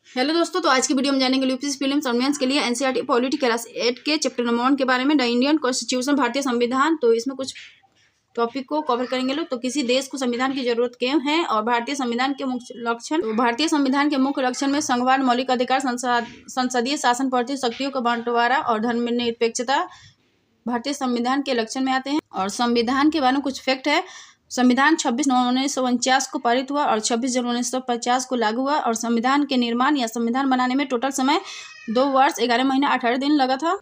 Hello दोस्तों, तो आज की वीडियो में जानेंगे यूपीएससी प्रीलिम्स और मेंस के लिए एनसीईआरटी पॉलिटी क्लास 8 के चैप्टर नंबर 1 के बारे में, द इंडियन कॉन्स्टिट्यूशन, भारतीय संविधान। तो इसमें कुछ टॉपिक को कवर करेंगे लोग। तो किसी देश को संविधान की जरूरत क्यों है और भारतीय संविधान के मुख्य लक्षण। तो भारतीय संविधान के मुख्य लक्षण में संघवाद, मौलिक अधिकार, संसदीय शासन पद्धति, शक्तियों का बंटवारा और धर्मनिरपेक्षता भारतीय संविधान के लक्षण में आते हैं। और संविधान के बारे में कुछ फैक्ट है। संविधान 26 नवंबर 1949 को पारित हुआ और 26 जनवरी 1950 को लागू हुआ। और संविधान के निर्माण या संविधान बनाने में टोटल समय 2 वर्ष 11 महीने 18 दिन लगा था।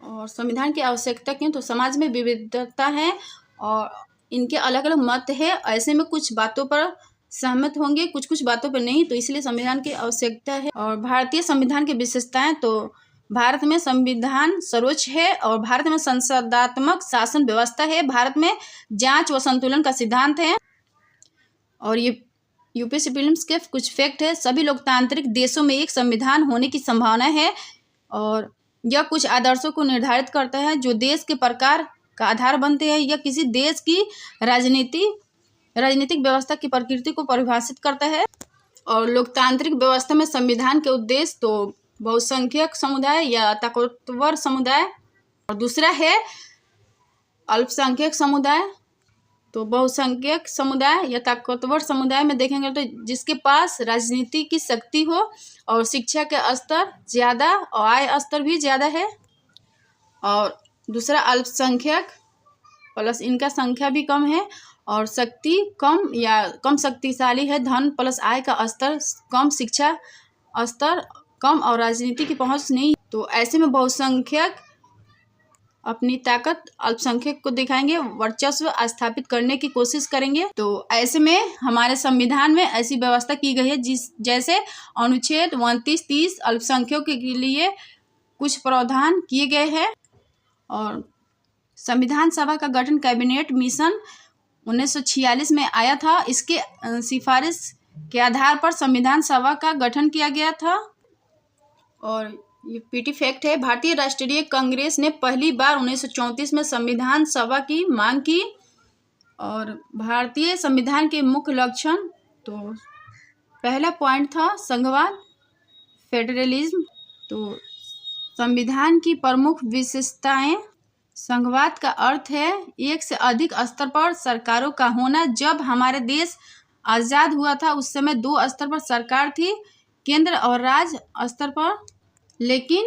और संविधान की आवश्यकता क्यों, तो समाज में विविधता है और इनके अलग अलग मत है। ऐसे में कुछ बातों पर सहमत होंगे, कुछ बातों पर नहीं, तो इसलिए संविधान की आवश्यकता है। और भारतीय संविधान की विशेषताएं, तो भारत में संविधान सर्वोच्च है और भारत में संसदात्मक शासन व्यवस्था है। भारत में जांच व संतुलन का सिद्धांत है। और ये यूपीएससी प्रीलिम्स के कुछ फैक्ट है। सभी लोकतांत्रिक देशों में एक संविधान होने की संभावना है और यह कुछ आदर्शों को निर्धारित करता है जो देश के प्रकार का आधार बनते हैं। यह किसी देश की राजनीतिक व्यवस्था की प्रकृति को परिभाषित करता है। और लोकतांत्रिक व्यवस्था में संविधान के उद्देश्य, तो बहुसंख्यक समुदाय या ताकतवर समुदाय, और दूसरा है अल्पसंख्यक समुदाय। तो बहुसंख्यक समुदाय या ताकतवर समुदाय में देखेंगे तो जिसके पास राजनीति की शक्ति हो और शिक्षा का स्तर ज़्यादा और आय स्तर भी ज़्यादा है। और दूसरा अल्पसंख्यक प्लस इनका संख्या भी कम है और शक्ति कम या कम शक्तिशाली है। धन प्लस आय का स्तर कम, शिक्षा स्तर कम और राजनीति की पहुंच नहीं। तो ऐसे में बहुसंख्यक अपनी ताकत अल्पसंख्यक को दिखाएंगे, वर्चस्व स्थापित करने की कोशिश करेंगे। तो ऐसे में हमारे संविधान में ऐसी व्यवस्था की गई है जैसे अनुच्छेद 29-30 अल्पसंख्यकों के लिए कुछ प्रावधान किए गए हैं। और संविधान सभा का गठन कैबिनेट मिशन 1946 में आया था। इसके सिफारिश के आधार पर संविधान सभा का गठन किया गया था। और ये पीटी फैक्ट है, भारतीय राष्ट्रीय कांग्रेस ने पहली बार 1934 में संविधान सभा की मांग की। और भारतीय संविधान के मुख्य लक्षण, तो पहला पॉइंट था संघवाद, फेडरलिज्म। तो संविधान की प्रमुख विशेषताएं, संघवाद का अर्थ है एक से अधिक स्तर पर सरकारों का होना। जब हमारे देश आज़ाद हुआ था उस समय 2 स्तर पर सरकार थी, केंद्र और राज्य स्तर पर। लेकिन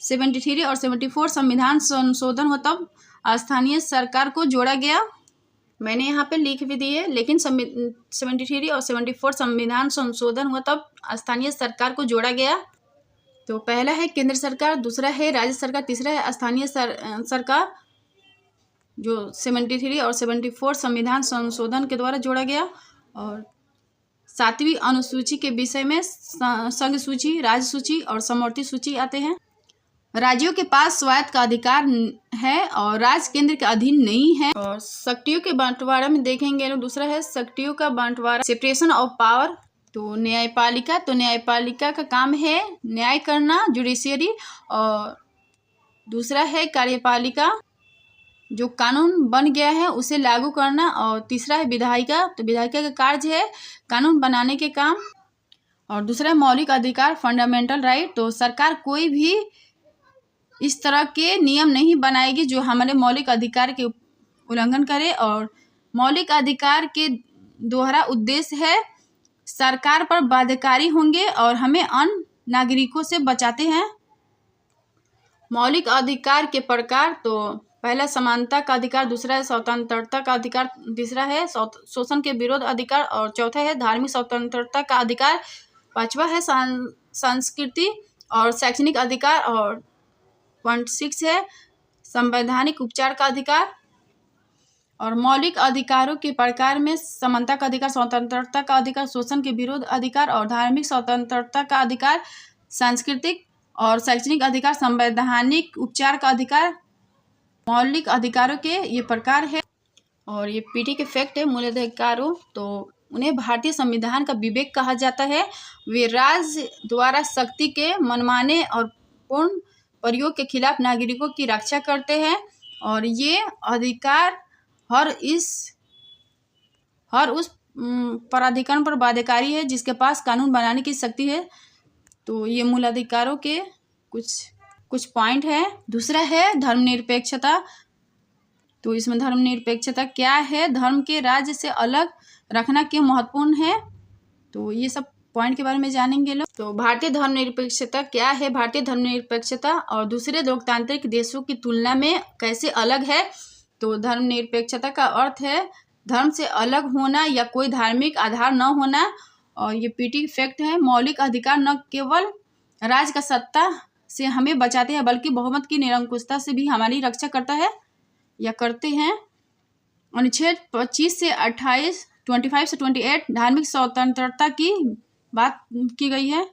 73 और 74 संविधान संशोधन हो तब स्थानीय सरकार को जोड़ा गया। मैंने यहाँ पे लिख भी दिए, लेकिन 73 और 74 संविधान संशोधन हुआ तब स्थानीय सरकार को जोड़ा गया। तो पहला है केंद्र सरकार, दूसरा है राज्य सरकार, तीसरा है स्थानीय सरकार, जो 73 और 74 संविधान संशोधन के द्वारा जोड़ा गया। और 7वीं अनुसूची के विषय में संघ सूची, राज्य सूची और समवर्ती सूची आते हैं। राज्यों के पास स्वायत्त का अधिकार है और राज्य केंद्र के अधीन नहीं है। और शक्तियों के बंटवारा में देखेंगे, दूसरा है शक्तियों का बंटवारा, सेपरेशन ऑफ पावर। तो न्यायपालिका का काम है न्याय करना, जुडिशियरी। और दूसरा है कार्यपालिका, जो कानून बन गया है उसे लागू करना। और तीसरा है विधायिका, तो विधायिका का कार्य है कानून बनाने के काम। और दूसरा है मौलिक अधिकार, फंडामेंटल राइट। तो सरकार कोई भी इस तरह के नियम नहीं बनाएगी जो हमारे मौलिक अधिकार के उल्लंघन करे। और मौलिक अधिकार के दोहरा उद्देश्य है सरकार पर बाध्यकारी होंगे और हमें अन्य नागरिकों से बचाते हैं। मौलिक अधिकार के प्रकार, तो पहला समानता का अधिकार, दूसरा है स्वतंत्रता का अधिकार, तीसरा है शोषण के विरोध अधिकार और चौथा है धार्मिक स्वतंत्रता का अधिकार, पांचवा है संस्कृति और शैक्षणिक अधिकार, और 6 है संवैधानिक उपचार का अधिकार। और मौलिक अधिकारों के प्रकार में समानता का अधिकार, स्वतंत्रता का अधिकार, शोषण के विरोध अधिकार और धार्मिक स्वतंत्रता का अधिकार, सांस्कृतिक और शैक्षणिक अधिकार, संवैधानिक उपचार का अधिकार, मौलिक अधिकारों के ये प्रकार है। और ये पीटी के फैक्ट है मूलाधिकारों, तो उन्हें भारतीय संविधान का विवेक कहा जाता है। वे राज्य द्वारा शक्ति के मनमाने और पूर्ण प्रयोग के खिलाफ नागरिकों की रक्षा करते हैं। और ये अधिकार हर उस प्राधिकरण पर बाध्यकारी है जिसके पास कानून बनाने की शक्ति है। तो ये मूल अधिकारों के कुछ पॉइंट है। दूसरा है धर्मनिरपेक्षता। तो इसमें धर्मनिरपेक्षता क्या है, धर्म के राज्य से अलग रखना क्यों महत्वपूर्ण है, तो ये सब पॉइंट के बारे में जानेंगे लोग। तो भारतीय धर्मनिरपेक्षता क्या है, भारतीय धर्मनिरपेक्षता और दूसरे लोकतांत्रिक देशों की तुलना में कैसे अलग है। तो धर्मनिरपेक्षता का अर्थ है धर्म से अलग होना या कोई धार्मिक आधार न होना। और ये पीटी फैक्ट है, मौलिक अधिकार न केवल राज का सत्ता से हमें बचाते हैं बल्कि बहुमत की निरंकुशता से भी हमारी रक्षा करता है या करते हैं। अनुच्छेद 25 से 28, 25 से 28 धार्मिक स्वतंत्रता की बात की गई है।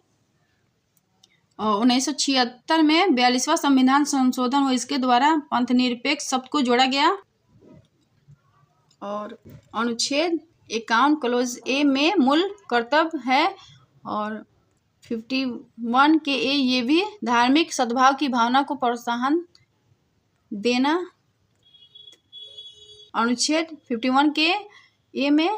और 1976 में 42वां संविधान संशोधन हुआ, इसके द्वारा पंथ निरपेक्ष शब्द को जोड़ा गया। और अनुच्छेद 51 क्लोज ए में मूल कर्तव्य है। और 51 के ए ये भी धार्मिक सद्भाव की भावना को प्रोत्साहन देना। अनुच्छेद 51 के ए में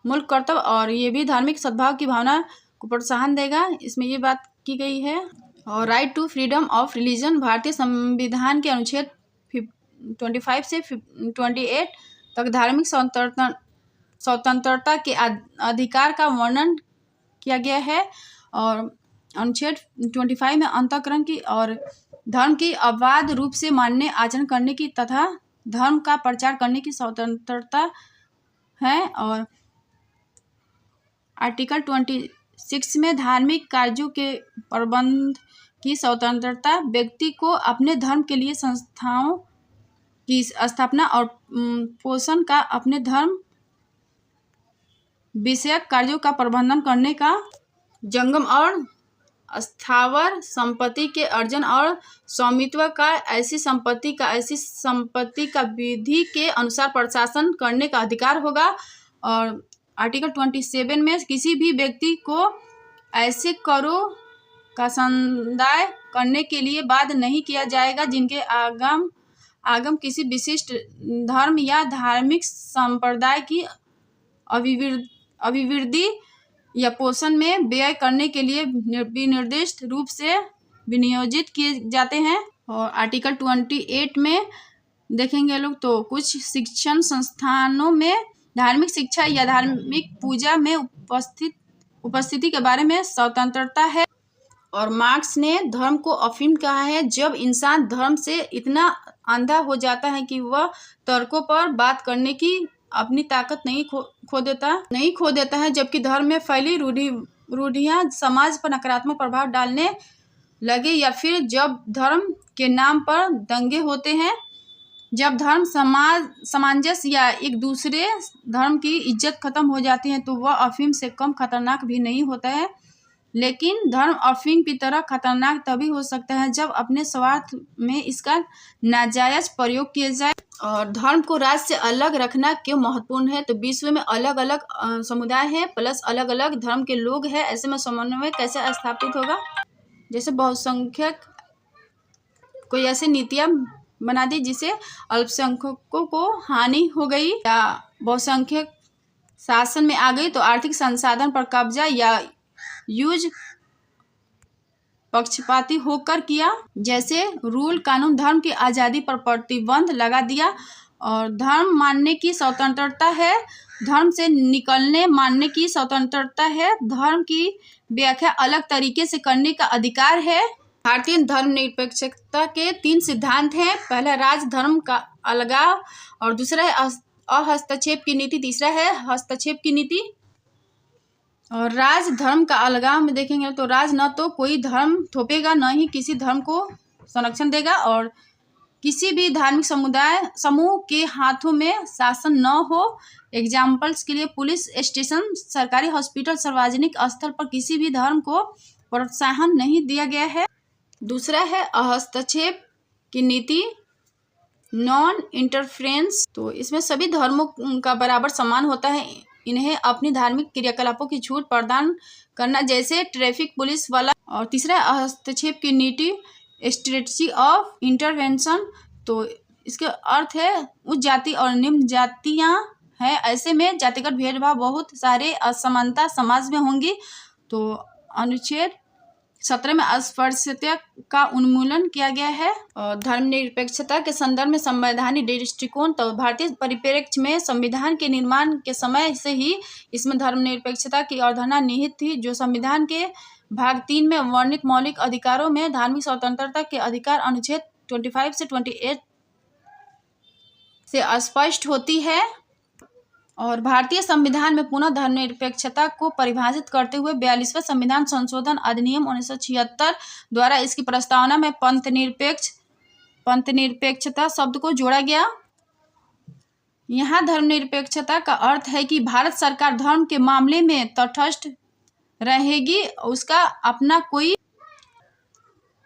मूल कर्तव्य और ये भी धार्मिक सद्भाव की भावना को प्रोत्साहन देगा, इसमें ये बात की गई है। और right to freedom of religion, भारतीय संविधान के अनुच्छेद 25 से 28 तक धार्मिक स्वतंत्रता के अधिकार का वर्णन किया गया है। और अनुच्छेद 25 में अंतःकरण की और धर्म की अबाध रूप से मानने, आचरण करने की तथा धर्म का प्रचार करने की स्वतंत्रता है। और आर्टिकल 26 में धार्मिक कार्यों के प्रबंध की स्वतंत्रता, व्यक्ति को अपने धर्म के लिए संस्थाओं की स्थापना और पोषण का, अपने धर्म विषयक कार्यों का प्रबंधन करने का, जंगम और स्थावर संपत्ति के अर्जन और स्वामित्व का, ऐसी संपत्ति का विधि के अनुसार प्रशासन करने का अधिकार होगा। और आर्टिकल 27 में किसी भी व्यक्ति को ऐसे करों का संदाय करने के लिए बाध्य नहीं किया जाएगा जिनके आगम किसी विशिष्ट धर्म या धार्मिक संप्रदाय की अभिवृद्धि या पोषण में व्यय करने के लिए विनिर्दिष्ट रूप से विनियोजित किए जाते हैं। और आर्टिकल 28 में देखेंगे लोग तो कुछ शिक्षण संस्थानों में धार्मिक शिक्षा या धार्मिक पूजा में उपस्थिति के बारे में स्वतंत्रता है। और मार्क्स ने धर्म को अफीम कहा है, जब इंसान धर्म से इतना अंधा हो जाता है कि वह तर्कों पर बात करने की अपनी ताकत नहीं खो देता है, जबकि धर्म में फैली रूढ़ियाँ समाज पर नकारात्मक प्रभाव डालने लगे, या फिर जब धर्म के नाम पर दंगे होते हैं, जब धर्म सामंजस्य या एक दूसरे धर्म की इज्जत खत्म हो जाती है, तो वह अफीम से कम खतरनाक भी नहीं होता है। लेकिन धर्म अफीम की तरह खतरनाक तभी हो सकता है जब अपने स्वार्थ में इसका नाजायज प्रयोग किया जाए। और धर्म को राज्य से अलग रखना क्यों महत्वपूर्ण है, तो विश्व में अलग अलग समुदाय हैं प्लस अलग अलग धर्म के लोग हैं, ऐसे में समन्वय कैसे स्थापित होगा। जैसे बहुसंख्यक कोई ऐसी नीतियाँ बना दी जिसे अल्पसंख्यकों को हानि हो गई, या बहुसंख्यक शासन में आ गई तो आर्थिक संसाधन पर कब्जा या यूज पक्षपाती होकर किया। जैसे रूल कानून धर्म की आज़ादी पर प्रतिबंध लगा दिया। और धर्म मानने की स्वतंत्रता है, धर्म से निकलने मानने की स्वतंत्रता है, धर्म की व्याख्या अलग तरीके से करने का अधिकार है। भारतीय धर्मनिरपेक्षता के 3 सिद्धांत हैं। पहला राज धर्म का अलगाव, और दूसरा है अहस्तक्षेप की नीति, तीसरा है हस्तक्षेप की नीति। और राज धर्म का अलगाव में देखेंगे तो राज न तो कोई धर्म थोपेगा, न ही किसी धर्म को संरक्षण देगा, और किसी भी धार्मिक समूह के हाथों में शासन न हो। एग्जाम्पल्स के लिए पुलिस स्टेशन, सरकारी हॉस्पिटल, सार्वजनिक स्थल पर किसी भी धर्म को प्रोत्साहन नहीं दिया गया है। दूसरा है हस्तक्षेप की नीति, नॉन इंटरफेरेंस। तो इसमें सभी धर्मों का बराबर सम्मान होता है, इन्हें अपनी धार्मिक क्रियाकलापों की छूट प्रदान करना, जैसे ट्रैफिक पुलिस वाला। और तीसरा हस्तक्षेप की नीति, स्ट्रेटजी ऑफ इंटरवेंशन। तो इसके अर्थ है उच्च जाति और निम्न जातियां हैं, ऐसे में जातिगत भेदभाव, बहुत सारे असमानता समाज में होंगी। तो अनुच्छेद 17 में अस्पृश्यता का उन्मूलन किया गया है। और धर्मनिरपेक्षता के संदर्भ में संवैधानिक दृष्टिकोण, तो भारतीय परिप्रेक्ष्य में संविधान के निर्माण के समय से ही इसमें धर्मनिरपेक्षता की अवधारणा निहित थी, जो संविधान के भाग 3 में वर्णित मौलिक अधिकारों में धार्मिक स्वतंत्रता के अधिकार अनुच्छेद 25 से 28 से स्पष्ट होती है। और भारतीय संविधान में पुनः धर्मनिरपेक्षता को परिभाषित करते हुए 42वें संविधान संशोधन अधिनियम 1976 द्वारा इसकी प्रस्तावना में पंथनिरपेक्षता शब्द को जोड़ा गया। यहाँ धर्मनिरपेक्षता का अर्थ है कि भारत सरकार धर्म के मामले में तटस्थ रहेगी, उसका अपना कोई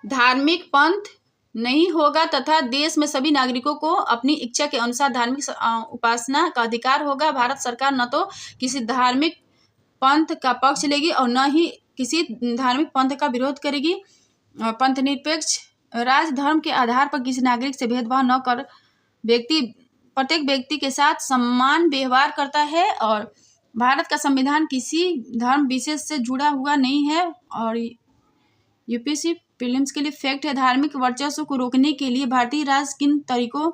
धार्मिक पंथ नहीं होगा तथा देश में सभी नागरिकों को अपनी इच्छा के अनुसार धार्मिक उपासना का अधिकार होगा। भारत सरकार न तो किसी धार्मिक पंथ का पक्ष लेगी और न ही किसी धार्मिक पंथ का विरोध करेगी। पंथनिरपेक्ष राज धर्म के आधार पर किसी नागरिक से भेदभाव न कर प्रत्येक व्यक्ति के साथ समान व्यवहार करता है। और भारत का संविधान किसी धर्म विशेष से जुड़ा हुआ नहीं है। और यूपीएससी प्रीलिम्स के लिए फैक्ट है, धार्मिक वर्चस्व को रोकने के लिए भारतीय राज किन तरीकों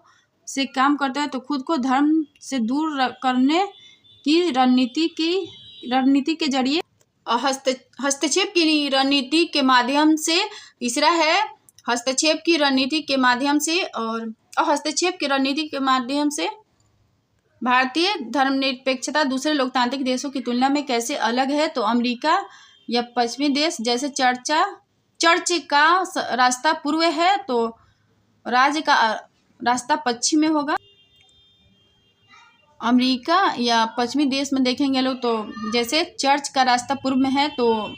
से काम करता है, तो खुद को धर्म से दूर करने की रणनीति के जरिए हस्तक्षेप की रणनीति के माध्यम से। तीसरा है हस्तक्षेप की रणनीति के माध्यम से। और हस्तक्षेप की रणनीति के माध्यम से भारतीय धर्मनिरपेक्षता दूसरे लोकतांत्रिक देशों की तुलना में कैसे अलग है, तो अमेरिका या पश्चिमी देश जैसे चर्च का रास्ता पूर्व है तो राज्य का रास्ता पश्चिम में होगा। अमेरिका या पश्चिमी देश में देखेंगे लोग तो जैसे चर्च का रास्ता पूर्व में है तो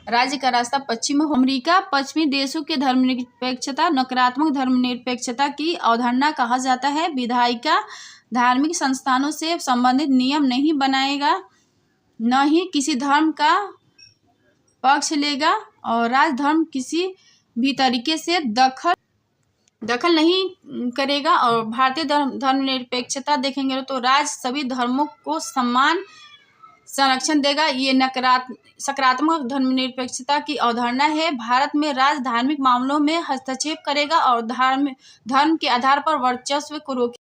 राज्य का रास्ता पश्चिम में हो। अमेरिका पश्चिमी देशों के धर्मनिरपेक्षता नकारात्मक धर्मनिरपेक्षता की अवधारणा कहा जाता है। विधायिका धार्मिक संस्थानों से संबंधित नियम नहीं बनाएगा, न ही किसी धर्म का पक्ष लेगा और राजधर्म किसी भी तरीके से दखल नहीं करेगा। और भारतीय धर्मनिरपेक्षता देखेंगे तो राज सभी धर्मों को समान संरक्षण देगा। ये सकारात्मक धर्मनिरपेक्षता की अवधारणा है। भारत में राज धार्मिक मामलों में हस्तक्षेप करेगा और धर्म के आधार पर वर्चस्व को रोकेगा।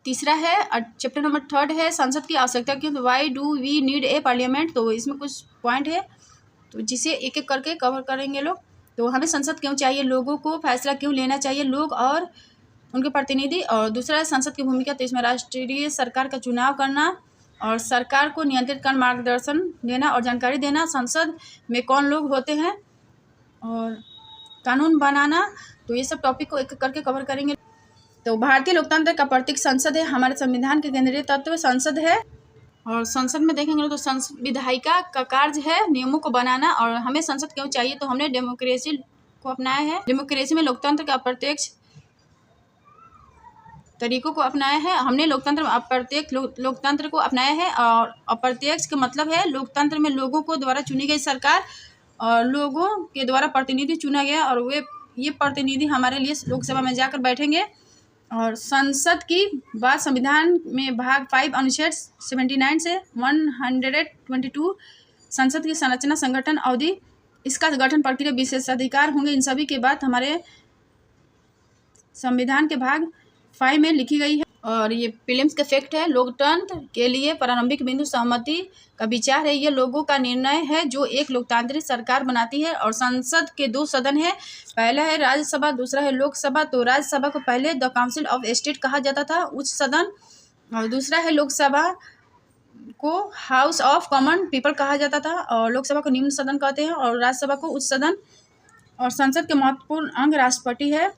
तीसरा है चैप्टर नंबर 3 है संसद की आवश्यकता क्यों, तो why do we need a parliament. तो इसमें कुछ पॉइंट है तो जिसे एक एक करके कवर करेंगे लोग। तो हमें संसद क्यों चाहिए, लोगों को फैसला क्यों लेना चाहिए, लोग और उनके प्रतिनिधि। और दूसरा है संसद की भूमिका, तो इसमें राष्ट्रीय सरकार का चुनाव करना और सरकार को नियंत्रित कर मार्गदर्शन देना और जानकारी देना, संसद में कौन लोग होते हैं और कानून बनाना। तो ये सब टॉपिक को एक करके कवर करेंगे। तो भारतीय लोकतंत्र का प्रतीक संसद है, हमारे संविधान के केंद्रीय तत्व संसद है। और संसद में देखेंगे तो विधायिका का कार्य है नियमों को बनाना। और हमें संसद क्यों चाहिए, तो हमने डेमोक्रेसी को अपनाया है। डेमोक्रेसी में लोकतंत्र का अप्रत्यक्ष तरीकों को अपनाया है। हमने लोकतंत्र को अपनाया है। और अप्रत्यक्ष का मतलब है लोकतंत्र में लोगों को द्वारा चुनी गई सरकार और लोगों के द्वारा प्रतिनिधि चुना गया और ये प्रतिनिधि हमारे लिए लोकसभा में जाकर बैठेंगे। और संसद की बात संविधान में भाग 5 अनुच्छेद 79 से 122 संसद की संरचना संगठन अवधि इसका गठन प्रक्रिया विशेषाधिकार होंगे, इन सभी की बात हमारे संविधान के भाग 5 में लिखी गई है। और ये प्रीलिम्स के फैक्ट है, लोकतंत्र के लिए प्रारंभिक बिंदु सहमति का विचार है। ये लोगों का निर्णय है जो एक लोकतांत्रिक सरकार बनाती है। और संसद के 2 सदन है, पहला है राज्यसभा, दूसरा है लोकसभा। तो राज्यसभा को पहले द काउंसिल ऑफ स्टेट कहा जाता था, उच्च सदन। और दूसरा है लोकसभा को हाउस ऑफ कॉमन पीपल कहा जाता था और लोकसभा को निम्न सदन कहते हैं और राज्यसभा को उच्च सदन। और संसद के महत्वपूर्ण अंग राष्ट्रपति है।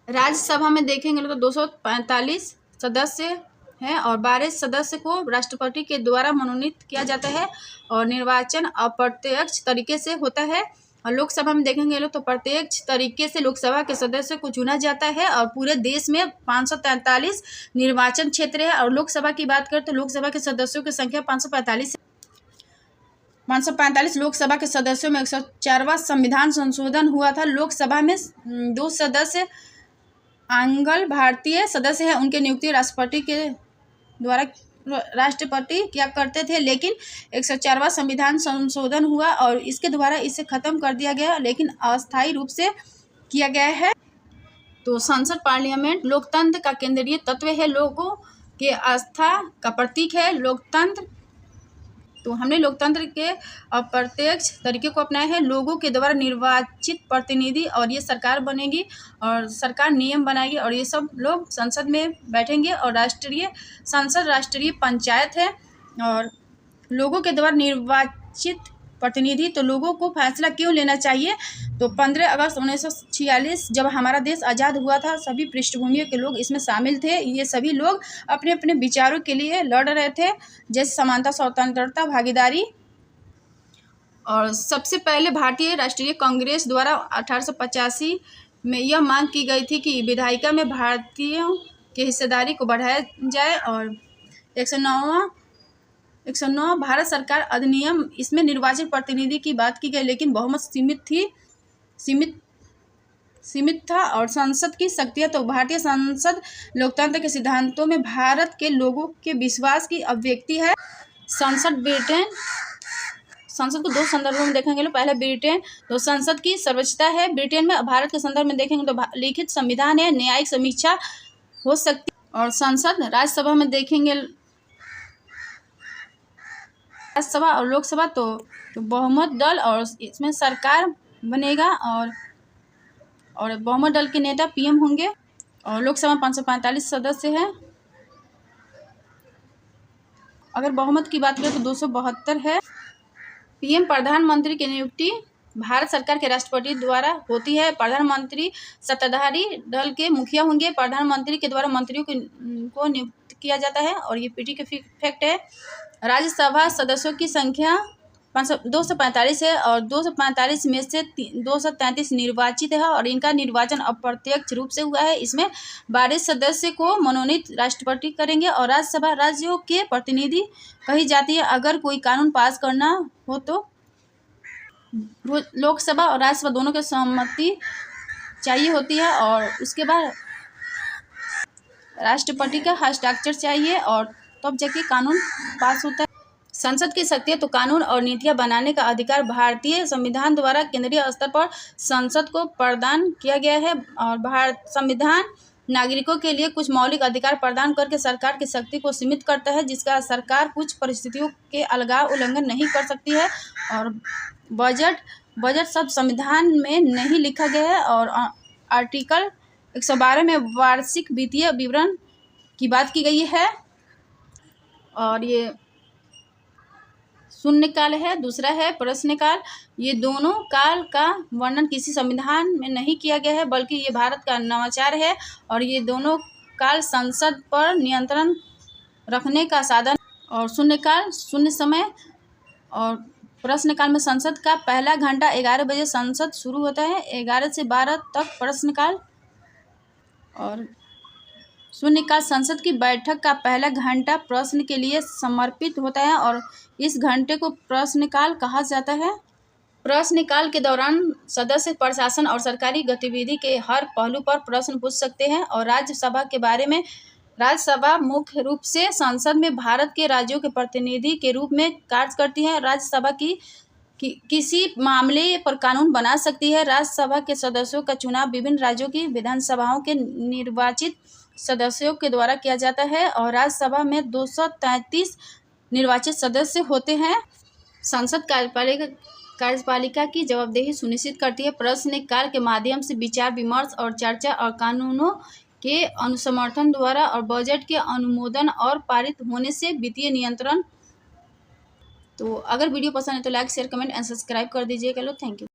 राज्यसभा में देखेंगे तो 245 सदस्य हैं और 12 सदस्य को राष्ट्रपति के द्वारा मनोनीत किया जाता है और निर्वाचन अप्रत्यक्ष तरीके से होता है। और लोकसभा में देखेंगे तो प्रत्यक्ष तरीके से लोकसभा के सदस्य को चुना जाता है और पूरे देश में 543 निर्वाचन क्षेत्र है। और लोकसभा की बात करें तो लोकसभा के सदस्यों की संख्या 545 लोकसभा के सदस्यों में 104वां संविधान संशोधन हुआ था। लोकसभा में 2 सदस्य आंग्ल भारतीय सदस्य हैं, उनके नियुक्ति राष्ट्रपति के द्वारा राष्ट्रपति क्या करते थे, लेकिन 104वां संविधान संशोधन हुआ और इसके द्वारा इसे खत्म कर दिया गया, लेकिन अस्थायी रूप से किया गया है। तो संसद पार्लियामेंट लोकतंत्र का केंद्रीय तत्व है, लोगों के आस्था का प्रतीक है लोकतंत्र। तो हमने लोकतंत्र के अप्रत्यक्ष तरीके को अपनाया है, लोगों के द्वारा निर्वाचित प्रतिनिधि, और ये सरकार बनेगी और सरकार नियम बनाएगी और ये सब लोग संसद में बैठेंगे। और राष्ट्रीय संसद राष्ट्रीय पंचायत है और लोगों के द्वारा निर्वाचित प्रतिनिधि। तो लोगों को फैसला क्यों लेना चाहिए, तो 15 अगस्त 1946 जब हमारा देश आज़ाद हुआ था, सभी पृष्ठभूमियों के लोग इसमें शामिल थे। ये सभी लोग अपने अपने विचारों के लिए लड़ रहे थे, जैसे समानता, स्वतंत्रता, भागीदारी। और सबसे पहले भारतीय राष्ट्रीय कांग्रेस द्वारा 1885 में यह मांग की गई थी कि विधायिका में भारतीयों की हिस्सेदारी को बढ़ाया जाए। और 109 भारत सरकार अधिनियम, इसमें निर्वाचित प्रतिनिधि की बात की गई, लेकिन बहुमत सीमित था। और संसद की शक्तियाँ, तो भारतीय संसद लोकतंत्र के सिद्धांतों में भारत के लोगों के विश्वास की अभिव्यक्ति है। संसद को दो संदर्भों में देखेंगे। पहले ब्रिटेन, तो संसद की सर्वोच्चता है ब्रिटेन में। भारत के संदर्भ में देखेंगे तो लिखित संविधान है, न्यायिक समीक्षा हो सकती है। और संसद राज्यसभा में देखेंगे, राज्यसभा और लोकसभा, तो बहुमत दल और इसमें सरकार बनेगा और बहुमत दल के नेता पीएम होंगे। और लोकसभा 545 सदस्य है। अगर बहुमत की बात करें तो 272 है। पीएम प्रधानमंत्री की नियुक्ति भारत सरकार के राष्ट्रपति द्वारा होती है। प्रधानमंत्री सत्ताधारी दल के मुखिया होंगे। प्रधानमंत्री के द्वारा मंत्रियों को नियुक्त किया जाता है और ये पीटी के इफेक्ट है। राज्यसभा सदस्यों की संख्या 245 है और 245 में से 233 निर्वाचित है और इनका निर्वाचन अप्रत्यक्ष रूप से हुआ है। इसमें 12 सदस्य को मनोनीत राष्ट्रपति करेंगे और राज्यसभा राज्यों के प्रतिनिधि कही जाती है। अगर कोई कानून पास करना हो तो लोकसभा और राज्यसभा दोनों की सहमति चाहिए होती है और उसके बाद राष्ट्रपति का हस्ताक्षर चाहिए और तब जाके कानून पास होता है। संसद की शक्ति, तो कानून और नीतियां बनाने का अधिकार भारतीय संविधान द्वारा केंद्रीय स्तर पर संसद को प्रदान किया गया है। और भारत संविधान नागरिकों के लिए कुछ मौलिक अधिकार प्रदान करके सरकार की शक्ति को सीमित करता है, जिसका सरकार कुछ परिस्थितियों के अलगाव उल्लंघन नहीं कर सकती है। और बजट सब संविधान में नहीं लिखा गया है। और आर्टिकल 112 में वार्षिक वित्तीय विवरण की बात की गई है। और ये शून्यकाल है, दूसरा है प्रश्नकाल। ये दोनों काल का वर्णन किसी संविधान में नहीं किया गया है, बल्कि ये भारत का नवाचार है। और ये दोनों काल संसद पर नियंत्रण रखने का साधन। और शून्यकाल शून्य समय और प्रश्नकाल में संसद का पहला घंटा 11 बजे संसद शुरू होता है, 11 से 12 तक प्रश्नकाल। और शून्यकाल संसद की बैठक का पहला घंटा प्रश्न के लिए समर्पित होता है और इस घंटे को प्रश्नकाल कहा जाता है। प्रश्नकाल के दौरान सदस्य प्रशासन और सरकारी गतिविधि के हर पहलू पर प्रश्न पूछ सकते हैं। और राज्यसभा के बारे में, राज्यसभा मुख्य रूप से संसद में भारत के राज्यों के प्रतिनिधि के रूप में कार्य करती है। राज्यसभा किसी मामले पर कानून बना सकती है। राज्यसभा के सदस्यों का चुनाव विभिन्न राज्यों की विधानसभाओं के निर्वाचित सदस्यों के द्वारा किया जाता है। और राज्यसभा में 233 निर्वाचित सदस्य होते हैं। संसद कार्यपालिका की जवाबदेही सुनिश्चित करती है। प्रश्नकाल के माध्यम से विचार विमर्श और चर्चा और कानूनों के अनुसमर्थन द्वारा और बजट के अनुमोदन और पारित होने से वित्तीय नियंत्रण। तो अगर वीडियो पसंद है तो like, share, comment and subscribe कर दीजिएगा। लो, थैंक यू।